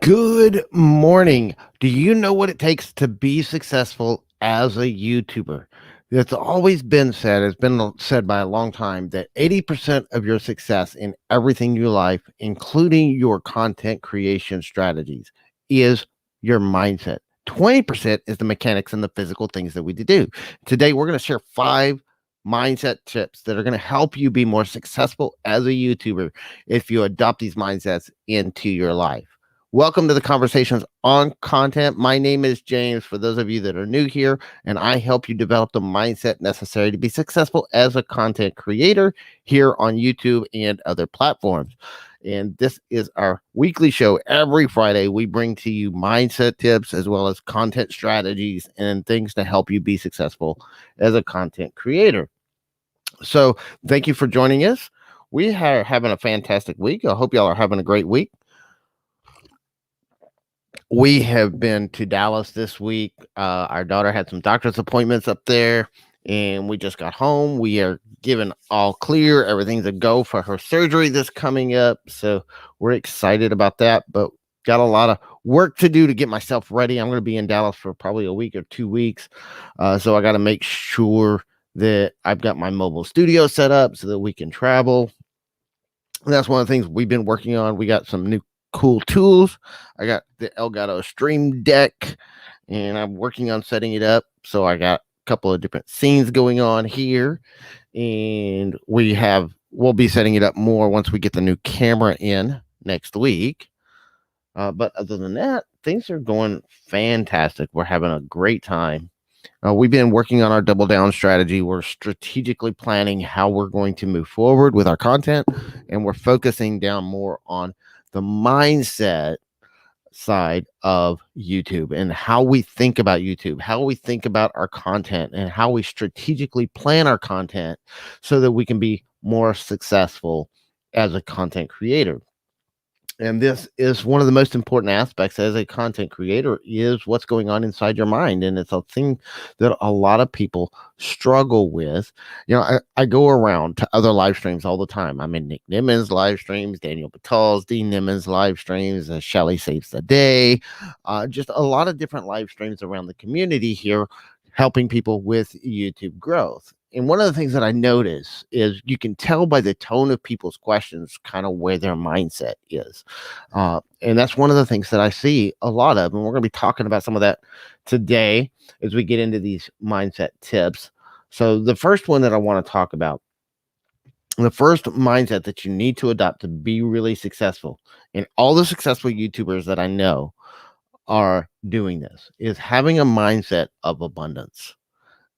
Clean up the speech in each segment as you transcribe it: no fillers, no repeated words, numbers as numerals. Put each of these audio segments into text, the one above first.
Good morning. Do you know what it takes to be successful as a YouTuber? It's always been said, it's been said by a long time that 80% of your success in everything in your life, including your content creation strategies, is your mindset. 20% is the mechanics and the physical things that we do. Today, we're going to share 5 mindset tips that are going to help you be more successful as a YouTuber if you adopt these mindsets into your life. Welcome to the Conversations on Content. My name is James, for those of you that are new here, and I help you develop the mindset necessary to be successful as a content creator here on YouTube and other platforms. And this is our weekly show. Every Friday, we bring to you mindset tips as well as content strategies and things to help you be successful as a content creator. So, thank you for joining us. We are having a fantastic week. I hope y'all are having a great week. We have been to Dallas this week. Our daughter had some doctor's appointments up there, and we just got home. We are given all clear. Everything's a go for her surgery that's coming up. So we're excited about that, but got a lot of work to do to get myself ready. I'm going to be in Dallas for probably a week or 2 weeks. So I got to make sure that I've got my mobile studio set up so that we can travel. And that's one of the things we've been working on. We got some new cool tools. I got the Elgato Stream Deck, and I'm working on setting it up. So I got a couple of different scenes going on here, and we'll be setting it up more once we get the new camera in next week. But other than that, things are going fantastic. We're having a great time. We've been working on our double down strategy. We're strategically planning how we're going to move forward with our content, and we're focusing down more on the mindset side of YouTube and how we think about YouTube, how we think about our content, and how we strategically plan our content so that we can be more successful as a content creator. And this is one of the most important aspects as a content creator is what's going on inside your mind. And it's a thing that a lot of people struggle with. I go around to other live streams all the time. I'm in Nick Nimmons live streams, Daniel Batal's, Dean Nimmons live streams, Shelly Saves the Day, just a lot of different live streams around the community here, helping people with YouTube growth. And one of the things that I notice is you can tell by the tone of people's questions kind of where their mindset is. And that's one of the things that I see a lot of. And we're going to be talking about some of that today as we get into these mindset tips. So the first one that I want to talk about, the first mindset that you need to adopt to be really successful, and all the successful YouTubers that I know are doing this, is having a mindset of abundance.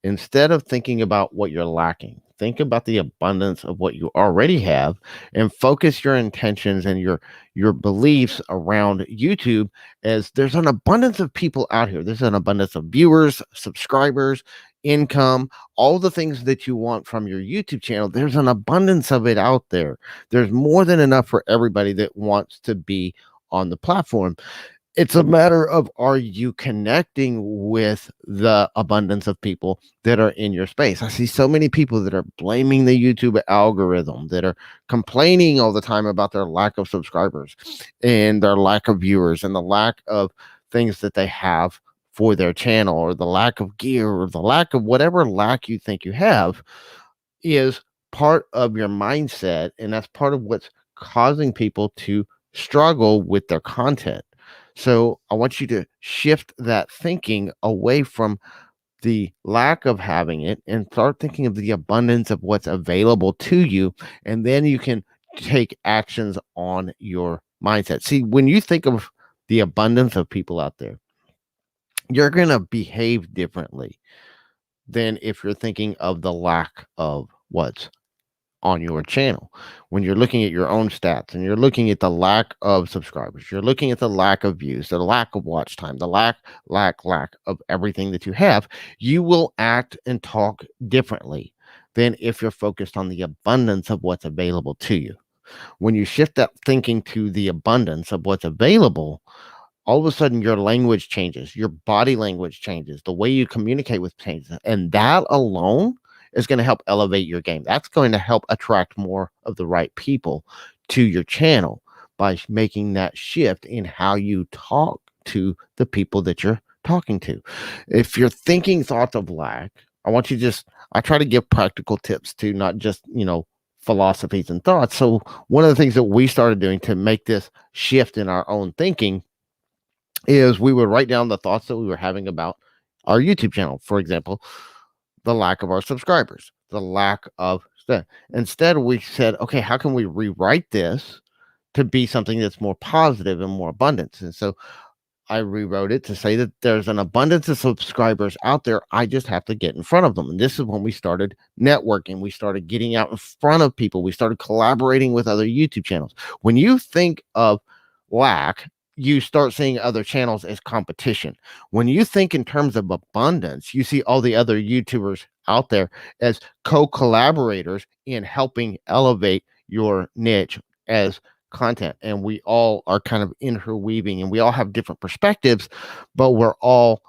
Instead of thinking about what you're lacking, think about the abundance of what you already have and focus your intentions and your beliefs around YouTube as there's an abundance of people out here. There's an abundance of viewers, subscribers, income, all the things that you want from your YouTube channel. There's an abundance of it out there. There's more than enough for everybody that wants to be on the platform. It's a matter of, are you connecting with the abundance of people that are in your space? I see so many people that are blaming the YouTube algorithm, that are complaining all the time about their lack of subscribers and their lack of viewers and the lack of things that they have for their channel, or the lack of gear, or the lack of whatever lack you think you have is part of your mindset. And that's part of what's causing people to struggle with their content. So I want you to shift that thinking away from the lack of having it and start thinking of the abundance of what's available to you. And then you can take actions on your mindset. See, when you think of the abundance of people out there, you're going to behave differently than if you're thinking of the lack of what's on your channel. When you're looking at your own stats and you're looking at the lack of subscribers, you're looking at the lack of views, the lack of watch time, the lack of everything that you have, you will act and talk differently than if you're focused on the abundance of what's available to you. When you shift that thinking to the abundance of what's available, all of a sudden your language changes, your body language changes, the way you communicate with changes, and that alone is going to help elevate your game. That's going to help attract more of the right people to your channel. by making that shift in how you talk to the people that you're talking to. If you're thinking thoughts of lack, I want you to I try to give practical tips to, not just, philosophies and thoughts. So one of the things that we started doing to make this shift in our own thinking is we would write down the thoughts that we were having about our YouTube channel. For example, the lack of our subscribers, the lack of stuff. Instead, we said, okay, how can we rewrite this to be something that's more positive and more abundance? And so I rewrote it to say that there's an abundance of subscribers out there. I just have to get in front of them. And this is when we started networking. We started getting out in front of people. We started collaborating with other YouTube channels. When you think of lack, you start seeing other channels as competition. When you think in terms of abundance, you see all the other YouTubers out there as co-collaborators in helping elevate your niche as content. And we all are kind of interweaving, and we all have different perspectives, but we're all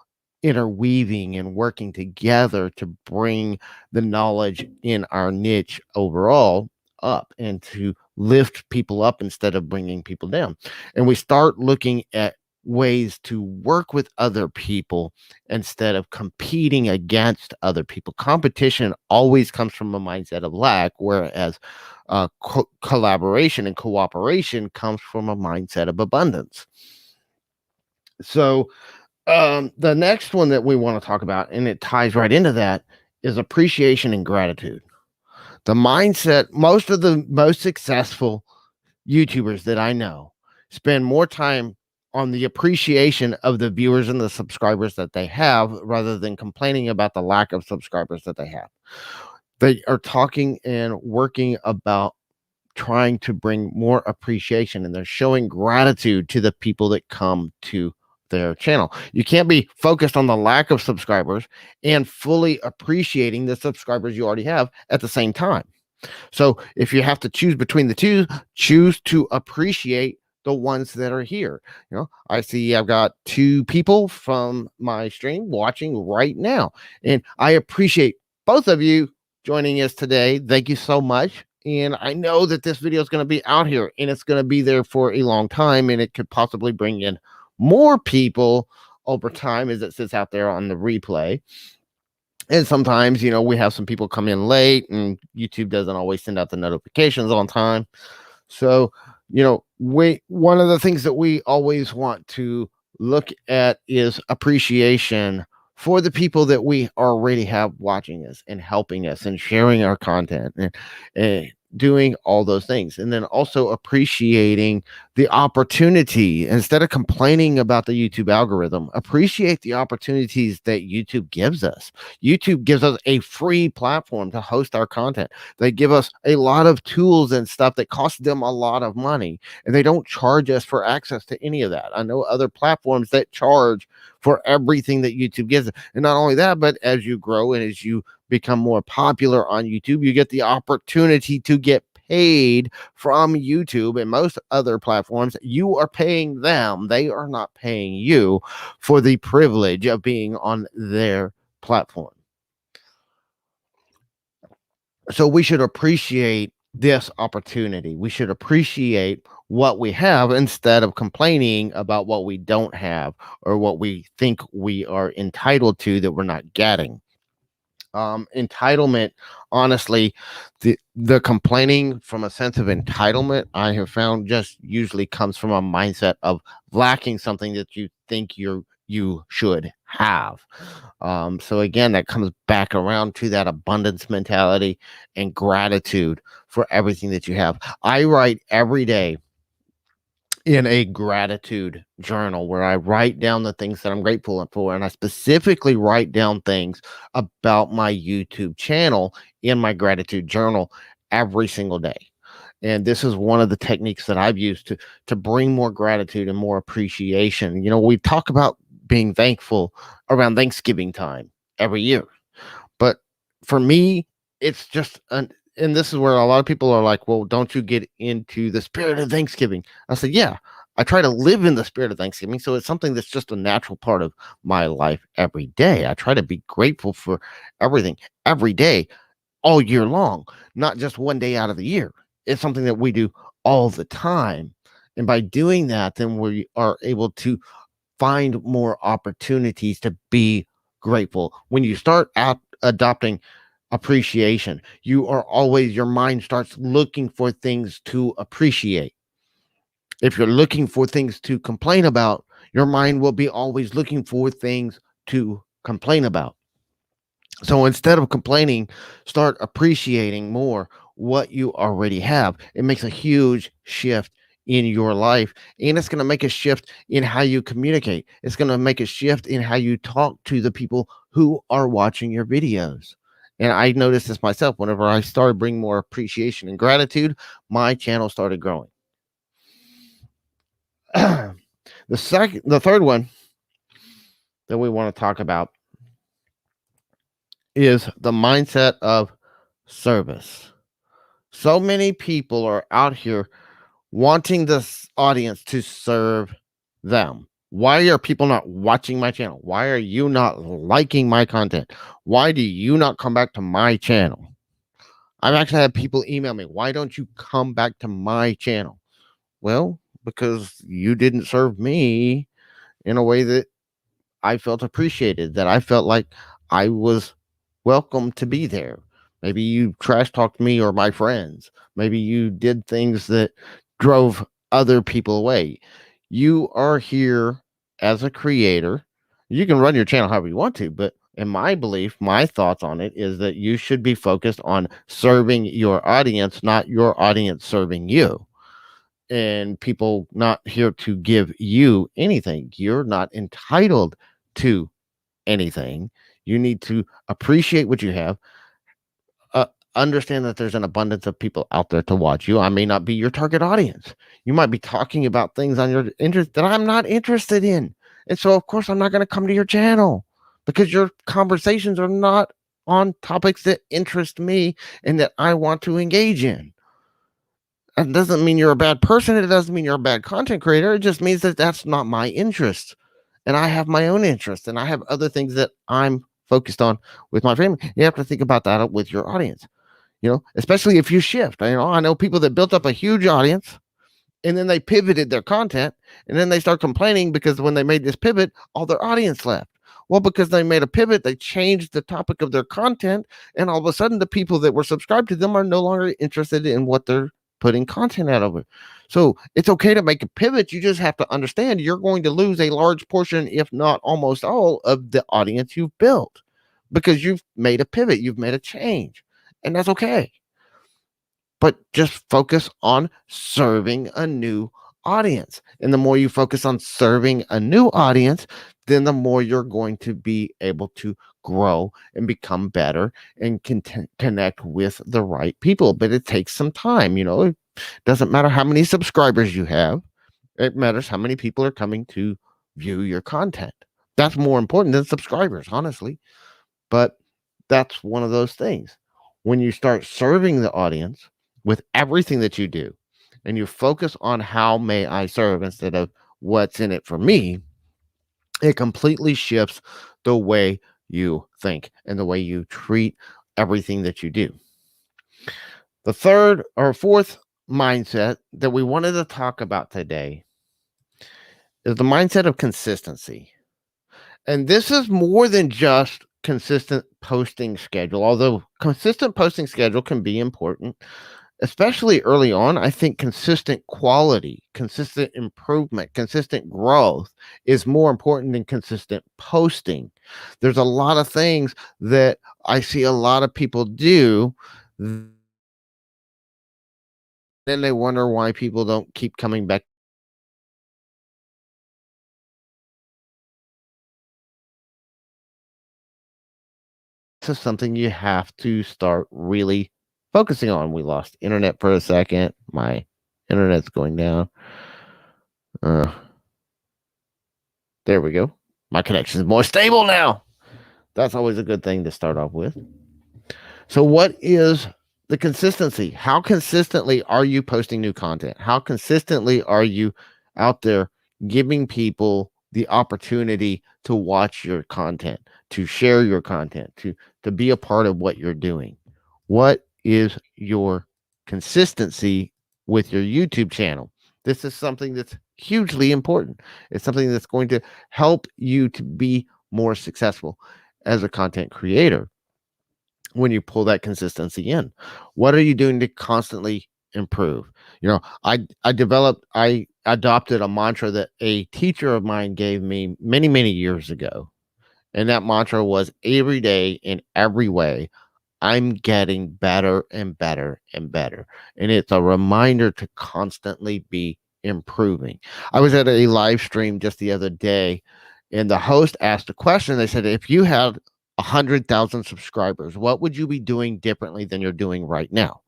interweaving and working together to bring the knowledge in our niche overall up and to lift people up instead of bringing people down. And we start looking at ways to work with other people instead of competing against other people. Competition always comes from a mindset of lack, whereas collaboration and cooperation comes from a mindset of abundance. So the next one that we want to talk about, and it ties right into that, is appreciation and gratitude. The mindset, most of the most successful YouTubers that I know spend more time on the appreciation of the viewers and the subscribers that they have rather than complaining about the lack of subscribers that they have. They are talking and working about trying to bring more appreciation, and they're showing gratitude to the people that come to their channel. You can't be focused on the lack of subscribers and fully appreciating the subscribers you already have at the same time. So if you have to choose between the two, choose to appreciate the ones that are here. I see I've got 2 people from my stream watching right now, and I appreciate both of you joining us today. Thank you so much. And I know that this video is going to be out here, and it's going to be there for a long time, and it could possibly bring in more people over time as it sits out there on the replay. And sometimes, we have some people come in late, and YouTube doesn't always send out the notifications on time. So, one of the things that we always want to look at is appreciation for the people that we already have watching us and helping us and sharing our content and doing all those things. And then also appreciating the opportunity. Instead of complaining about the YouTube algorithm, appreciate the opportunities that YouTube gives us. YouTube gives us a free platform to host our content. They give us a lot of tools and stuff that cost them a lot of money, and they don't charge us for access to any of that. I know other platforms that charge for everything that YouTube gives. And not only that, but as you grow and as you become more popular on YouTube, you get the opportunity to get paid from YouTube and most other platforms. You are paying them. They are not paying you for the privilege of being on their platform. So we should appreciate this opportunity. We should appreciate what we have instead of complaining about what we don't have or what we think we are entitled to that we're not getting. Entitlement, honestly, the complaining from a sense of entitlement, I have found, just usually comes from a mindset of lacking something that you think you should have. So again, that comes back around to that abundance mentality and gratitude for everything that you have. I write every day in a gratitude journal where I write down the things that I'm grateful for. And I specifically write down things about my YouTube channel in my gratitude journal every single day. And this is one of the techniques that I've used to bring more gratitude and more appreciation. We talk about being thankful around Thanksgiving time every year. But for me, it's just and this is where a lot of people are like, well, don't you get into the spirit of Thanksgiving? I said, yeah, I try to live in the spirit of Thanksgiving. So it's something that's just a natural part of my life every day. I try to be grateful for everything every day, all year long, not just one day out of the year. It's something that we do all the time. And by doing that, then we are able to find more opportunities to be grateful. When you start out adopting appreciation, your mind starts looking for things to appreciate. If you're looking for things to complain about, your mind will be always looking for things to complain about. So instead of complaining, start appreciating more what you already have. It makes a huge shift in your life, and it's going to make a shift in how you communicate. It's going to make a shift in how you talk to the people who are watching your videos. And I noticed this myself. Whenever I started bringing more appreciation and gratitude, my channel started growing. The third one that we want to talk about is the mindset of service. So many people are out here wanting this audience to serve them. Why are people not watching my channel? Why are you not liking my content? Why do you not come back to my channel? I've actually had people email me, why don't you come back to my channel? Well, because you didn't serve me in a way that I felt appreciated, that I felt like I was welcome to be there. Maybe you trash talked me or my friends. Maybe you did things that drove other people away. You are here as a creator. You can run your channel however you want to, but in my belief, my thoughts on it is that you should be focused on serving your audience, not your audience serving you. And people not here to give you anything. You're not entitled to anything. You need to appreciate what you have. Uh, Understand that there's an abundance of people out there to watch you. I may not be your target audience. You might be talking about things on your interest that I'm not interested in. And so, of course, I'm not going to come to your channel because your conversations are not on topics that interest me and that I want to engage in. That doesn't mean you're a bad person. It doesn't mean you're a bad content creator. It just means that that's not my interest. And I have my own interests and I have other things that I'm focused on with my family. You have to think about that with your audience, especially if you shift. I know people that built up a huge audience and then they pivoted their content and then they start complaining because when they made this pivot, all their audience left. Well, because they made a pivot, they changed the topic of their content, and all of a sudden, the people that were subscribed to them are no longer interested in what they're putting content out of it. So it's okay to make a pivot. You just have to understand you're going to lose a large portion, if not almost all, of the audience you've built because you've made a pivot, you've made a change, and that's okay. But just focus on serving a new audience. And the more you focus on serving a new audience, then the more you're going to be able to grow and become better and connect with the right people. But it takes some time. It doesn't matter how many subscribers you have, it matters how many people are coming to view your content. That's more important than subscribers, honestly. But that's one of those things. When you start serving the audience with everything that you do, and you focus on how may I serve instead of what's in it for me, it completely shifts the way you think and the way you treat everything that you do. The third or fourth mindset that we wanted to talk about today is the mindset of consistency. And this is more than just consistent posting schedule, although consistent posting schedule can be important, especially early on. I think consistent quality, consistent improvement, consistent growth is more important than consistent posting. There's a lot of things that I see a lot of people do. Then they wonder why people don't keep coming back. This is something you have to start really focusing on. We lost internet for a second. My internet's going down. Uh, there we go. My connection is more stable now. That's always a good thing to start off with. So, what is the consistency? How consistently are you posting new content? How consistently are you out there giving people the opportunity to watch your content, to share your content, to be a part of what you're doing? What is your consistency with your YouTube channel? This is something that's hugely important. It's something that's going to help you to be more successful as a content creator when you pull that consistency in. What are you doing to constantly improve? I adopted a mantra that a teacher of mine gave me many, many years ago. And that mantra was every day in every way, I'm getting better and better and better. And it's a reminder to constantly be improving. I was at a live stream just the other day, and the host asked a question. They said, if you had 100,000 subscribers, what would you be doing differently than you're doing right now?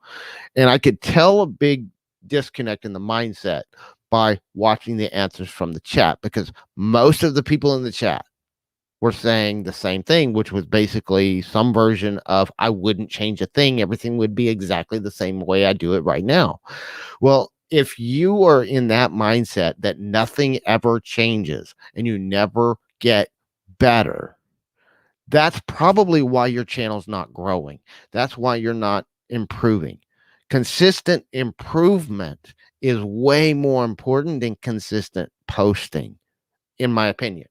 And I could tell a big disconnect in the mindset by watching the answers from the chat, because most of the people in the chat were saying the same thing, which was basically some version of I wouldn't change a thing. Everything would be exactly the same way I do it right now. Well, if you are in that mindset that nothing ever changes and you never get better, that's probably why your channel's not growing. That's why you're not improving. Consistent improvement is way more important than consistent posting, in my opinion,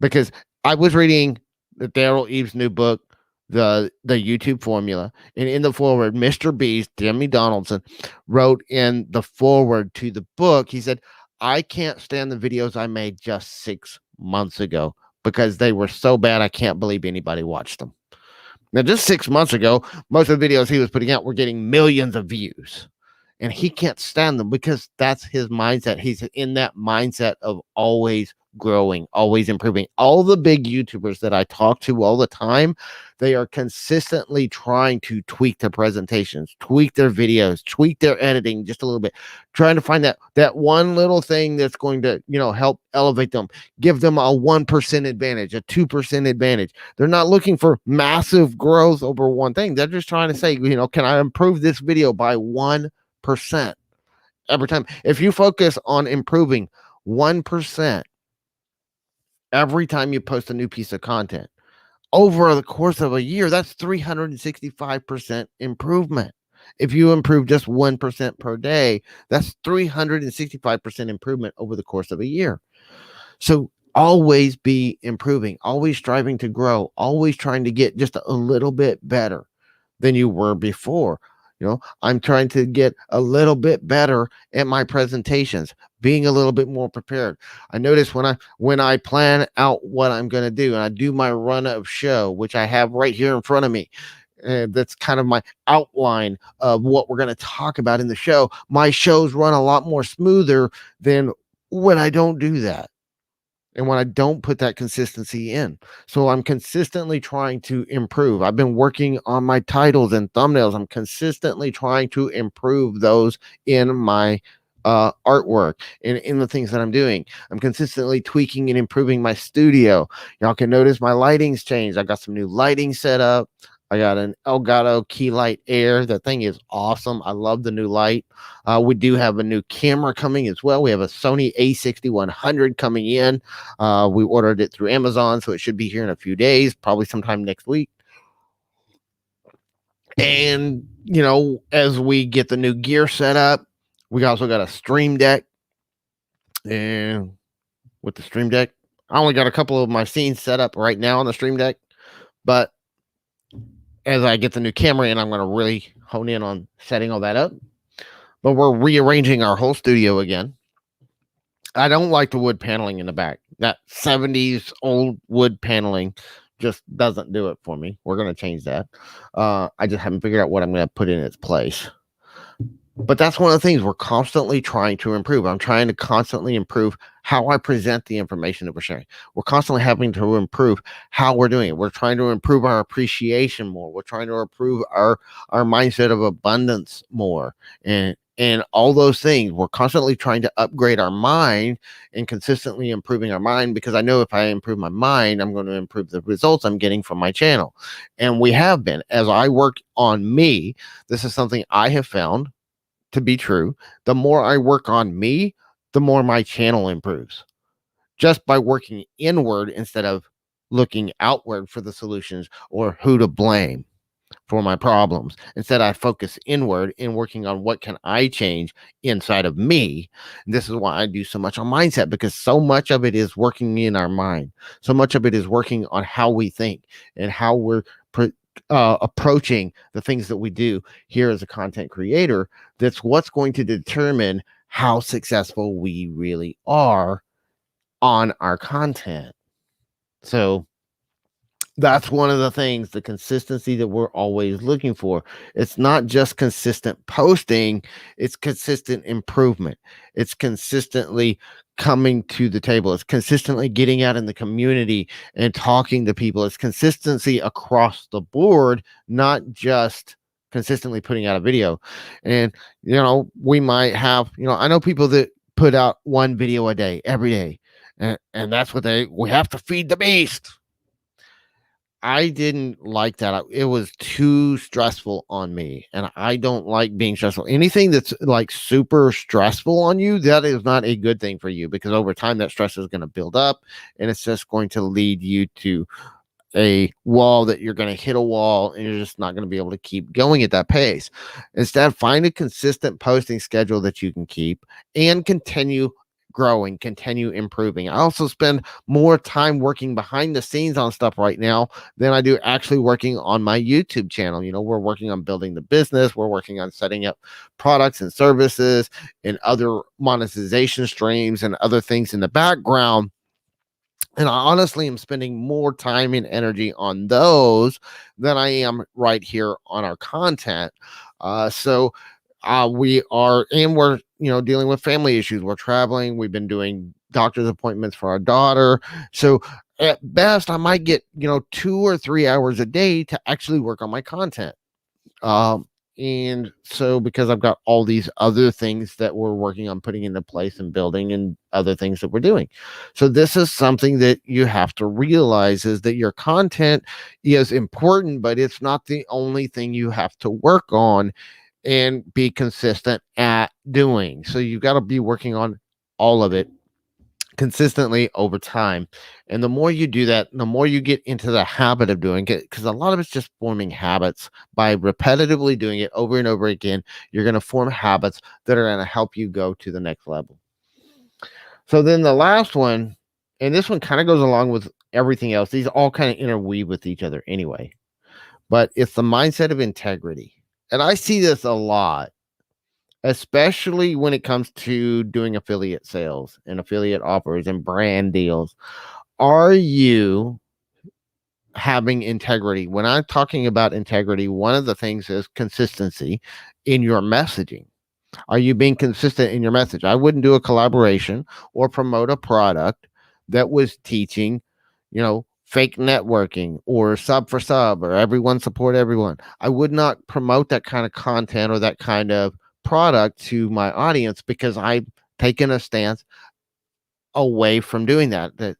because I was reading the Daryl Eves' new book, the YouTube Formula, and in the foreword, Mr. Beast, Jimmy Donaldson, wrote in the foreword to the book. He said, "I can't stand the videos I made just 6 months ago because they were so bad. I can't believe anybody watched them." Now, just 6 months ago, most of the videos he was putting out were getting millions of views, and he can't stand them because that's his mindset. He's in that mindset of always growing, always improving. All the big YouTubers that I talk to all the time, they are consistently trying to tweak their presentations, tweak their videos, tweak their editing just a little bit, trying to find that one little thing that's going to, help elevate them, give them a 1% advantage, a 2% advantage. They're not looking for massive growth over one thing. They're just trying to say, can I improve this video by 1% every time? If you focus on improving 1% every time you post a new piece of content over the course of a year, that's 365% improvement. If you improve just 1% per day, that's 365% improvement over the course of a year. So always be improving, always striving to grow, always trying to get just a little bit better than you were before. I'm trying to get a little bit better at my presentations, being a little bit more prepared. I notice when I plan out what I'm going to do and I do my run of show, which I have right here in front of me, that's kind of my outline of what we're going to talk about in the show. My shows run a lot more smoother than when I don't do that, and when I don't put that consistency in. So I'm consistently trying to improve. I've been working on my titles and thumbnails. I'm consistently trying to improve those in my artwork and in the things that I'm doing. I'm consistently tweaking and improving my studio. Y'all can notice my lighting's changed. I got some new lighting set up. I got an Elgato Key Light Air. That thing is awesome. I love the new light. We do have a new camera coming as well. We have a Sony A6100 coming in. We ordered it through Amazon, so it should be here in a few days, probably sometime next week. And, as we get the new gear set up, we also got a Stream Deck. And with the Stream Deck, I only got a couple of my scenes set up right now on the Stream Deck, but as I get the new camera in, I'm going to really hone in on setting all that up. But we're rearranging our whole studio again. I don't like the wood paneling in the back. That 70s old wood paneling just doesn't do it for me. We're going to change that. I just haven't figured out what I'm going to put in its place. But that's one of the things we're constantly trying to improve. I'm trying to constantly improve how I present the information that we're sharing. We're constantly having to improve how we're doing it. We're trying to improve our appreciation more. We're trying to improve our mindset of abundance more. And all those things, we're constantly trying to upgrade our mind and consistently improving our mind, because I know if I improve my mind, I'm going to improve the results I'm getting from my channel. And we have been. As I work on me, this is something I have found to be true. The more I work on me, the more my channel improves, just by working inward instead of looking outward for the solutions or who to blame. for my problems. Instead, I focus inward in working on what can I change inside of me. And this is why I do so much on mindset, because so much of it is working in our mind. So much of it is working on how we think and how we're approaching the things that we do here as a content creator. That's what's going to determine how successful we really are on our content. So that's one of the things, the consistency that we're always looking for. It's not just consistent posting, it's consistent improvement. It's consistently coming to the table. It's consistently getting out in the community and talking to people. It's consistency across the board, not just consistently putting out a video. And, we might have, I know people that put out one video a day, every day. And that's what we have to feed the beast. I didn't like that. It was too stressful on me, and I don't like being stressful. Anything that's like super stressful on you, that is not a good thing for you, because over time that stress is going to build up, and it's just going to lead you to a wall that you're going to hit a wall, and you're just not going to be able to keep going at that pace. Instead, find a consistent posting schedule that you can keep and continue growing, continue improving. I also spend more time working behind the scenes on stuff right now than I do actually working on my YouTube channel. We're working on building the business, we're working on setting up products and services and other monetization streams and other things in the background. And I honestly am spending more time and energy on those than I am right here on our content. So we are, and we're, dealing with family issues. We're traveling. We've been doing doctor's appointments for our daughter. So at best, I might get, 2 or 3 hours a day to actually work on my content. And so, because I've got all these other things that we're working on putting into place and building and other things that we're doing. So this is something that you have to realize, is that your content is important, but it's not the only thing you have to work on and be consistent at doing. So you've got to be working on all of it consistently over time. And the more you do that, the more you get into the habit of doing it, because a lot of it's just forming habits. By repetitively doing it over and over again, you're going to form habits that are going to help you go to the next level. So then the last one, and this one kind of goes along with everything else. These all kind of interweave with each other anyway, but it's the mindset of integrity. And I see this a lot, especially when it comes to doing affiliate sales and affiliate offers and brand deals. Are you having integrity? When I'm talking about integrity, one of the things is consistency in your messaging. Are you being consistent in your message? I wouldn't do a collaboration or promote a product that was teaching, fake networking or sub for sub or everyone support everyone. I would not promote that kind of content or that kind of product to my audience, because I've taken a stance away from doing that. That,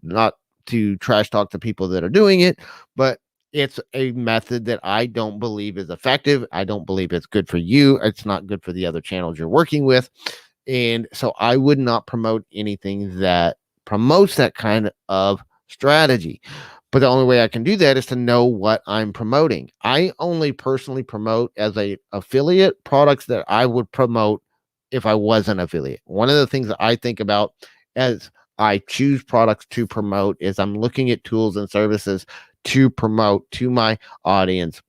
not to trash talk the people that are doing it, but it's a method that I don't believe is effective. I don't believe it's good for you. It's not good for the other channels you're working with. And so I would not promote anything that promotes that kind of strategy. But the only way I can do that is to know what I'm promoting. I only personally promote as a affiliate products that I would promote if I was an affiliate. One of the things that I think about as I choose products to promote is I'm looking at tools and services to promote to my audience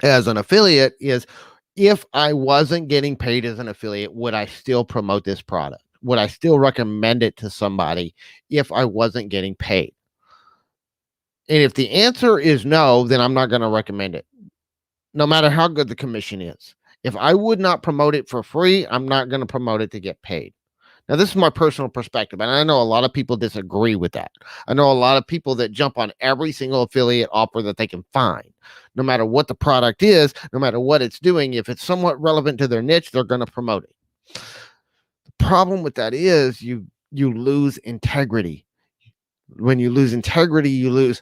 as an affiliate. Is, if I wasn't getting paid as an affiliate, would I still promote this product? Would I still recommend it to somebody if I wasn't getting paid? And if the answer is no, then I'm not going to recommend it, no matter how good the commission is. If I would not promote it for free, I'm not going to promote it to get paid. Now, this is my personal perspective, and I know a lot of people disagree with that. I know a lot of people that jump on every single affiliate offer that they can find, no matter what the product is, no matter what it's doing. If it's somewhat relevant to their niche, they're going to promote it. The problem with that is you lose integrity. When you lose integrity, you lose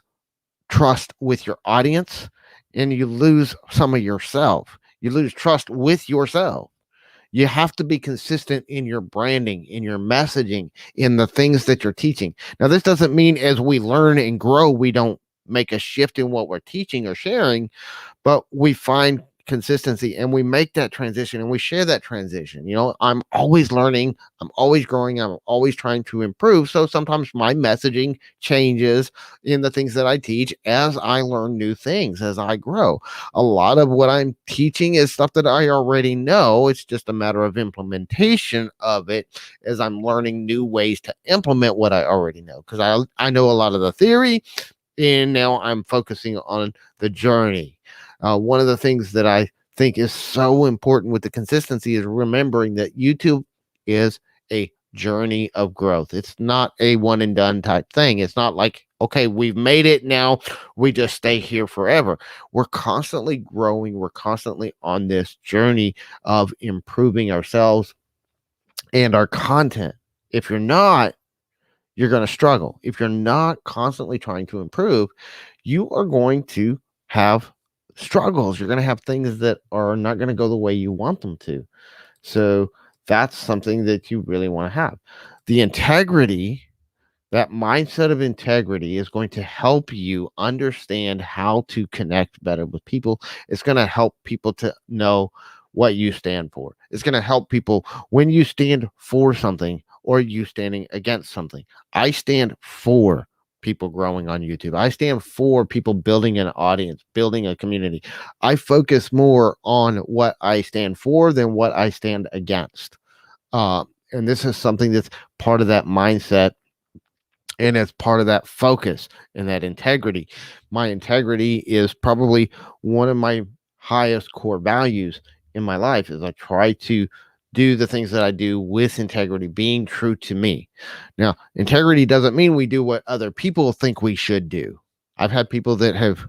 trust with your audience, and you lose some of yourself. You lose trust with yourself. You have to be consistent in your branding, in your messaging, in the things that you're teaching. Now, this doesn't mean as we learn and grow, we don't make a shift in what we're teaching or sharing, but we find consistency and we make that transition and we share that transition. I'm always learning, I'm always growing, I'm always trying to improve. So sometimes my messaging changes in the things that I teach as I learn new things, as I grow. A lot of what I'm teaching is stuff that I already know. It's just a matter of implementation of it as I'm learning new ways to implement what I already know, because I know a lot of the theory, and now I'm focusing on the journey. One of the things that I think is so important with the consistency is remembering that YouTube is a journey of growth. It's not a one and done type thing. It's not like, okay, we've made it, now we just stay here forever. We're constantly growing. We're constantly on this journey of improving ourselves and our content. If you're not, you're going to struggle. If you're not constantly trying to improve, you are going to have struggles. You're going to have things that are not going to go the way you want them to. So that's something that you really want to have. The integrity, that mindset of integrity, is going to help you understand how to connect better with people. It's going to help people to know what you stand for. It's going to help people when you stand for something or you standing against something. I stand for people growing on YouTube. I stand for people building an audience, building a community. I focus more on what I stand for than what I stand against. And this is something that's part of that mindset, and as part of that focus and that integrity. My integrity is probably one of my highest core values in my life. Is I try to do the things that I do with integrity, being true to me. Now, integrity doesn't mean we do what other people think we should do. I've had people that have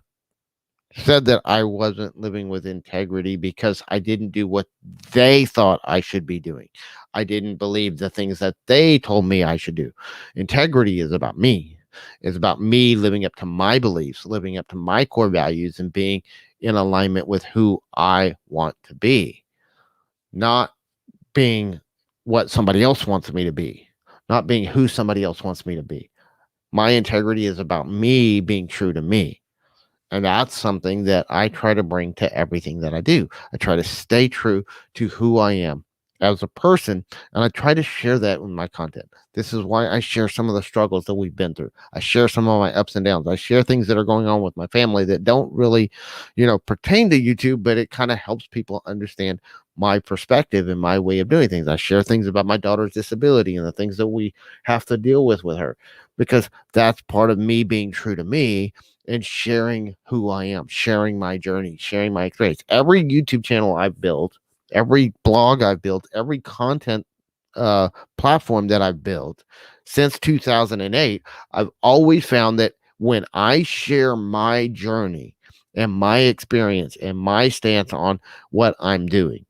said that I wasn't living with integrity because I didn't do what they thought I should be doing. I didn't believe the things that they told me I should do. Integrity is about me. It's about me living up to my beliefs, living up to my core values, and being in alignment with who I want to be, not being what somebody else wants me to be, not being who somebody else wants me to be. My integrity is about me being true to me. And that's something that I try to bring to everything that I do. I try to stay true to who I am as a person, and I try to share that with my content. This is why I share some of the struggles that we've been through. I share some of my ups and downs. I share things that are going on with my family that don't really, pertain to YouTube, but it kind of helps people understand my perspective and my way of doing things. I share things about my daughter's disability and the things that we have to deal with her, because that's part of me being true to me and sharing who I am, sharing my journey, sharing my experience. Every YouTube channel I've built, every blog I've built, every content platform that I've built since 2008, I've always found that when I share my journey and my experience and my stance on what I'm doing,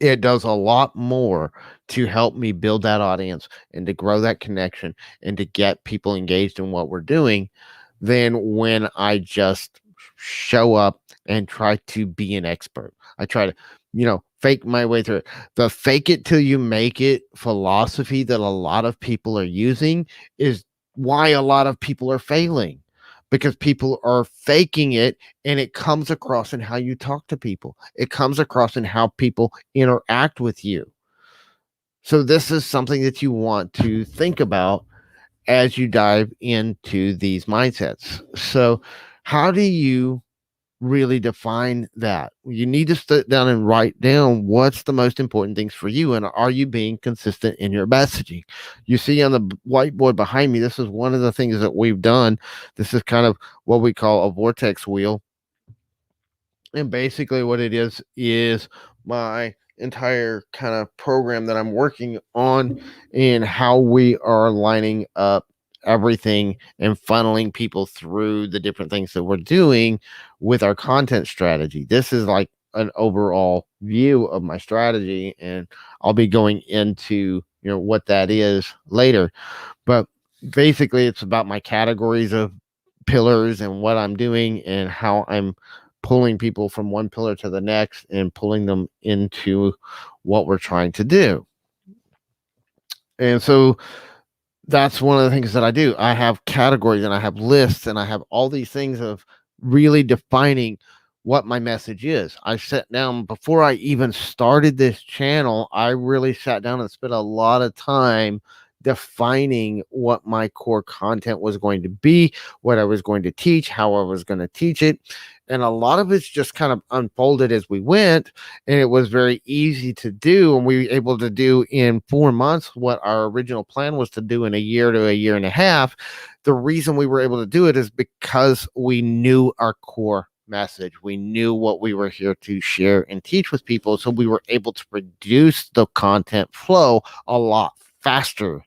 it does a lot more to help me build that audience and to grow that connection and to get people engaged in what we're doing than when I just show up and try to be an expert. I try to, fake my way through it. The fake it till you make it philosophy that a lot of people are using is why a lot of people are failing, because people are faking it, and it comes across in how you talk to people. It comes across in how people interact with you. So this is something that you want to think about as you dive into these mindsets. So how do you really define that? You need to sit down and write down what's the most important things for you, and are you being consistent in your messaging? You see on the whiteboard behind me, this is one of the things that we've done. This is kind of what we call a vortex wheel, and basically what it is my entire kind of program that I'm working on, and how we are lining up everything and funneling people through the different things that we're doing with our content strategy. This is like an overall view of my strategy, and I'll be going into what that is later. But basically it's about my categories of pillars and what I'm doing and how I'm pulling people from one pillar to the next and pulling them into what we're trying to do. And so that's one of the things that I do. I have categories and I have lists and I have all these things of really defining what my message is. I sat down before I even started this channel. I really sat down and spent a lot of time defining what my core content was going to be, what I was going to teach, how I was going to teach it. And a lot of it's just kind of unfolded as we went. And it was very easy to do. And we were able to do in 4 months what our original plan was to do in a year to a year and a half. The reason we were able to do it is because we knew our core message. We knew what we were here to share and teach with people. So we were able to produce the content flow a lot faster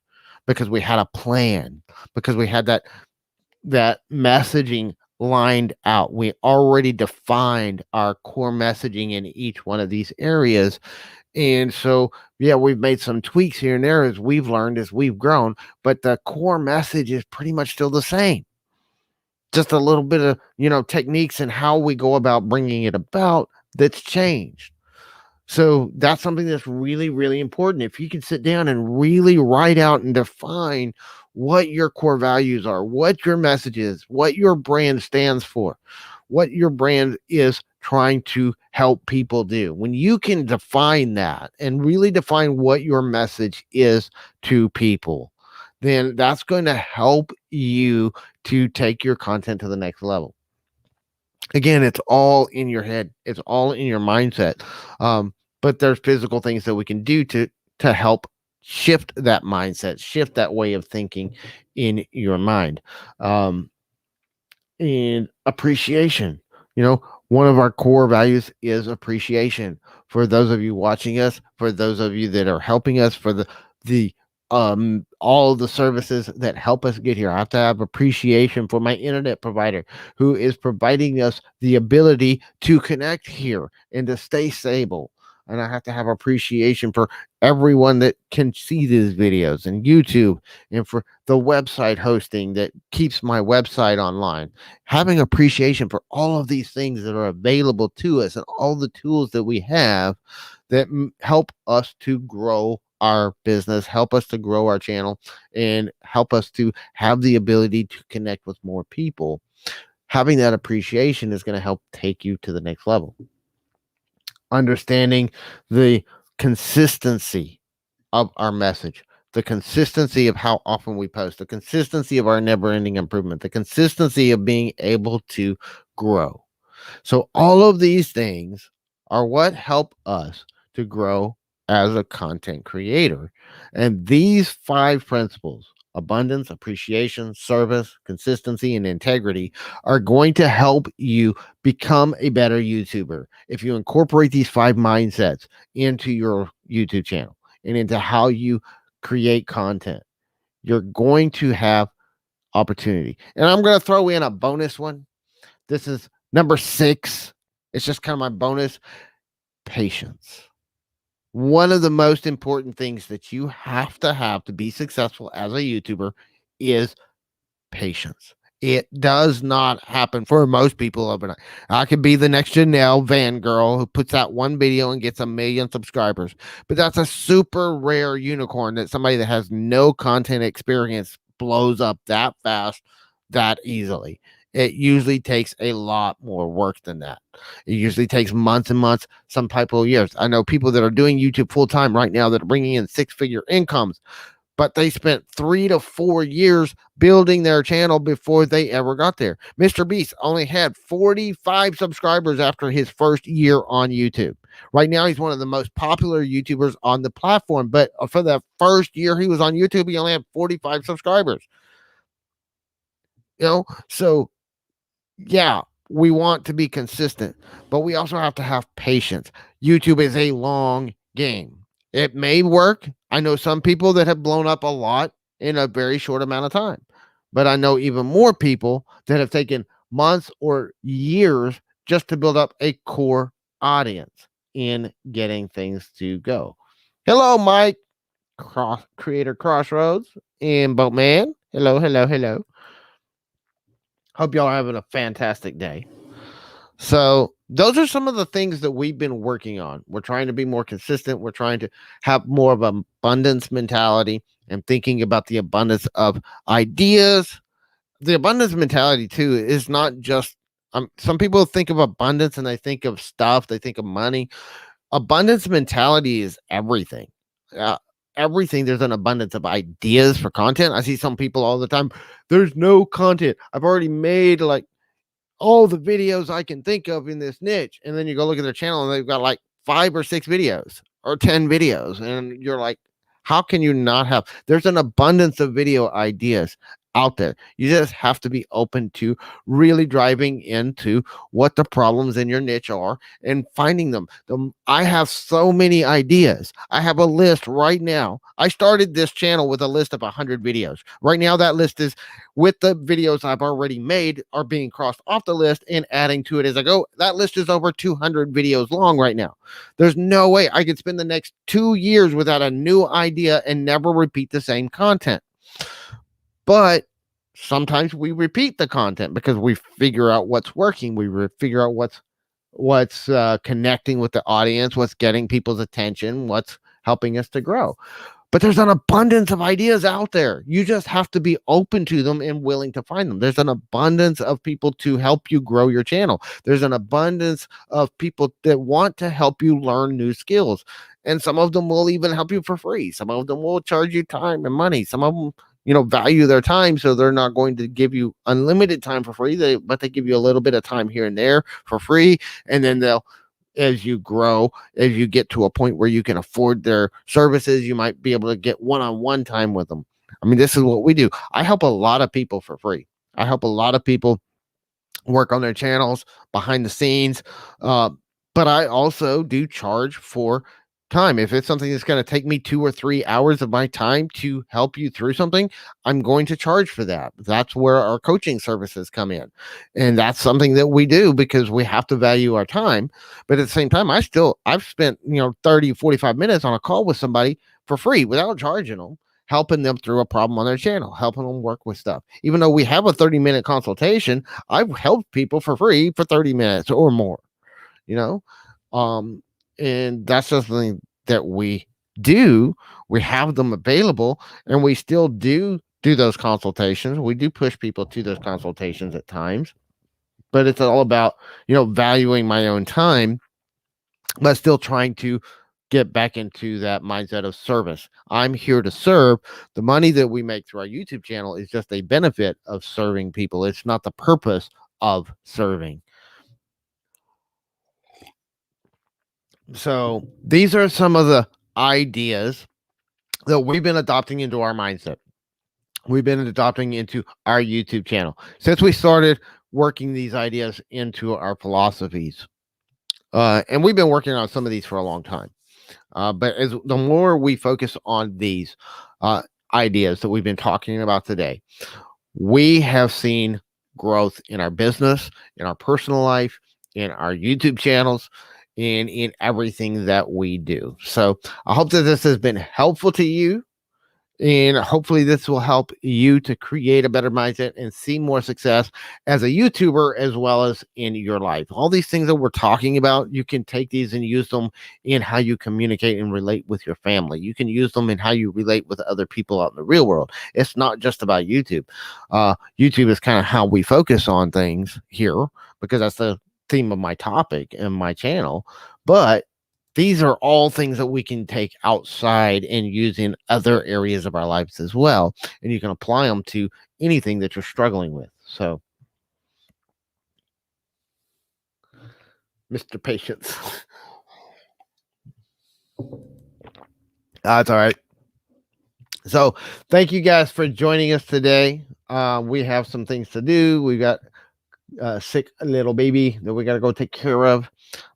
because we had a plan, because we had that messaging lined out. We already defined our core messaging in each one of these areas. And so, yeah, we've made some tweaks here and there as we've learned, as we've grown, but the core message is pretty much still the same. Just a little bit of, techniques and how we go about bringing it about that's changed. So that's something that's really, really important. If you can sit down and really write out and define what your core values are, what your message is, what your brand stands for, what your brand is trying to help people do. When you can define that and really define what your message is to people, then that's going to help you to take your content to the next level. Again, it's all in your head. It's all in your mindset. But there's physical things that we can do to help shift that mindset, shift that way of thinking in your mind. And appreciation. One of our core values is appreciation. For those of you watching us, for those of you that are helping us, for the all the services that help us get here. I have to have appreciation for my internet provider who is providing us the ability to connect here and to stay stable. And I have to have appreciation for everyone that can see these videos and YouTube, and for the website hosting that keeps my website online. Having appreciation for all of these things that are available to us and all the tools that we have that help us to grow our business, help us to grow our channel, and help us to have the ability to connect with more people. Having that appreciation is going to help take you to the next level. Understanding the consistency of our message, the consistency of how often we post, the consistency of our never ending improvement, the consistency of being able to grow. So, all of these things are what help us to grow as a content creator. And these 5 principles, abundance, appreciation, service, consistency, and integrity, are going to help you become a better YouTuber if you incorporate these 5 mindsets into your YouTube channel and into how you create content. You're going to have opportunity. And I'm going to throw in a bonus one. This is number 6. It's just kind of my bonus. Patience. One of the most important things that you have to be successful as a YouTuber is patience. It does not happen for most people overnight. I could be the next Janelle Van girl who puts out one video and gets 1 million subscribers, but that's a super rare unicorn that somebody that has no content experience blows up that fast, that easily. It usually takes a lot more work than that. It usually takes months and months, some couple of years. I know people that are doing YouTube full time right now that are bringing in 6-figure incomes, but they spent 3 to 4 years building their channel before they ever got there. Mr. Beast only had 45 subscribers after his first year on YouTube. Right now, he's one of the most popular YouTubers on the platform, but for the first year he was on YouTube, he only had 45 subscribers. So yeah, we want to be consistent, but we also have to have patience. YouTube is a long game. It may work. I know some people that have blown up a lot in a very short amount of time, but I know even more people that have taken months or years just to build up a core audience in getting things to go. Hello, Mike, Creator Crossroads and Boatman. Hello, hello, hello. Hope y'all are having a fantastic day. So those are some of the things that we've been working on. We're trying to be more consistent. We're trying to have more of an abundance mentality and thinking about the abundance of ideas. The abundance mentality too is not just some people think of abundance and they think of stuff, they think of money. Abundance mentality is everything. Uh, Everything. There's an abundance of ideas for content. I see some people all the time. There's no content. I've already made like all the videos I can think of in this niche. And then you go look at their channel and they've got like 5 or 6 videos or 10 videos. And you're like, how can you not have? There's an abundance of video ideas out there. You just have to be open to really driving into what the problems in your niche are and finding them. I have so many ideas. I have a list right now. I started this channel with a list of 100 videos. Right now, that list is with the videos I've already made are being crossed off the list and adding to it as I go. That list is over 200 videos long right now. There's no way I could spend the next 2 years without a new idea and never repeat the same content. But sometimes we repeat the content because we figure out what's working. We figure out what's connecting with the audience, what's getting people's attention, what's helping us to grow. But there's an abundance of ideas out there. You just have to be open to them and willing to find them. There's an abundance of people to help you grow your channel. There's an abundance of people that want to help you learn new skills. And some of them will even help you for free. Some of them will charge you time and money. Some of them, value their time. So they're not going to give you unlimited time for free, but they give you a little bit of time here and there for free. And then as you grow, as you get to a point where you can afford their services, you might be able to get one-on-one time with them. I mean, this is what we do. I help a lot of people for free. I help a lot of people work on their channels behind the scenes. But I also do charge for time. If it's something that's going to take me 2 or 3 hours of my time to help you through something, I'm going to charge for that. That's where our coaching services come in. And that's something that we do because we have to value our time. But at the same time, I've spent, 30, 45 minutes on a call with somebody for free without charging them, helping them through a problem on their channel, helping them work with stuff. Even though we have a 30-minute consultation, I've helped people for free for 30 minutes or more, you know? And that's just something that we do. We have them available, and we still do those consultations. We do push people to those consultations at times, but it's all about, valuing my own time, but still trying to get back into that mindset of service. I'm here to serve. The money that we make through our YouTube channel is just a benefit of serving people. It's not the purpose of serving. So these are some of the ideas that we've been adopting into our mindset. We've been adopting into our YouTube channel since we started working these ideas into our philosophies. And we've been working on some of these for a long time. But the more we focus on these ideas that we've been talking about today, we have seen growth in our business, in our personal life, in our YouTube channels, and in everything that we do. So I hope that this has been helpful to you. And hopefully this will help you to create a better mindset and see more success as a YouTuber as well as in your life. All these things that we're talking about, you can take these and use them in how you communicate and relate with your family. You can use them in how you relate with other people out in the real world. It's not just about YouTube. YouTube is kind of how we focus on things here because that's the theme of my topic and my channel. But these are all things that we can take outside and use in other areas of our lives as well. And you can apply them to anything that you're struggling with. So, Mr. Patience. That's all right. So, thank you guys for joining us today. We have some things to do. We got a sick little baby that we got to go take care of.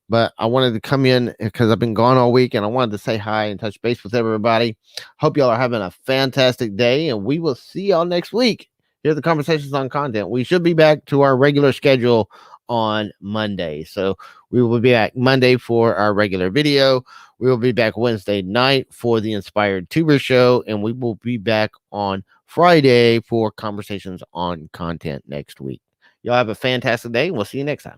But I wanted to come in because I've been gone all week and I wanted to say hi and touch base with everybody. Hope y'all are having a fantastic day and we will see y'all next week. Here's the Conversations on Content. We should be back to our regular schedule on Monday. So we will be back Monday for our regular video. We will be back Wednesday night for the Inspired Tuber Show. And we will be back on Friday for Conversations on Content next week. Y'all have a fantastic day and we'll see you next time.